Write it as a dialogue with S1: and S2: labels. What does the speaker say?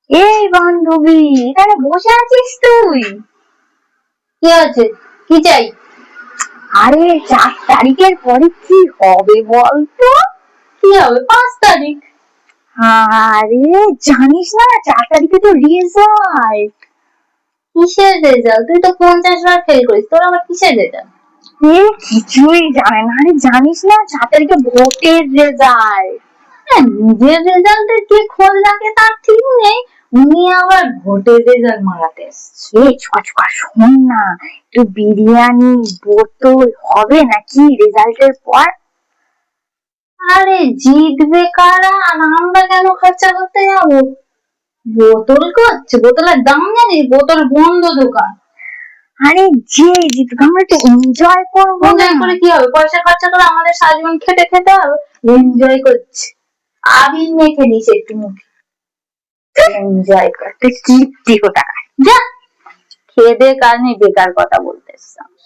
S1: এই বান্ধবী, এখানে বসে আছিস তুই?
S2: কি আছে? কি চাই?
S1: আরে 4 তারিখের পরে কি হবে বলতো?
S2: কি হবে? 5 তারিখ।
S1: আরে জানিস না 4 তারিখে তো রেজাল্ট।
S2: কিসের রেজাল্ট? তুই তো 50 বার ফেল করিস, তোর আবার কিসের রেজাল্ট?
S1: কিছুই জানে না। আরে জানিস না 4 তারিখে ভোটের রেজাল্ট।
S2: নিজের রেজাল্টের কি খোঁজ রাখে তার ঠিক নেই, উনি আবার ভোটের রেজাল্ট মারাতে এসছে।
S1: শোন না, একটু বিরিয়ানি বোতল হবে নাকি রেজাল্টের পর?
S2: আরে জিতবে কারা আর আমরা কেন খরচা করতে যাবো? বোতল করছে, বোতলের দাম জানিস? বোতল বন্ধ দোকান।
S1: আরে যে জিতবে আমরা একটু এনজয় করবো না?
S2: এনজয় করে কি হবে? পয়সা খরচা করে আমাদের সারাজীবন খেটে খেতে হবে? এনজয় করছে, আবির মেখে দিস একটু মুখে,
S1: এনজয় করতে তৃপ্তি কোথাকার।
S2: যা খেয়ে দে, কার নেই বেকার কথা বলতে এসছিস।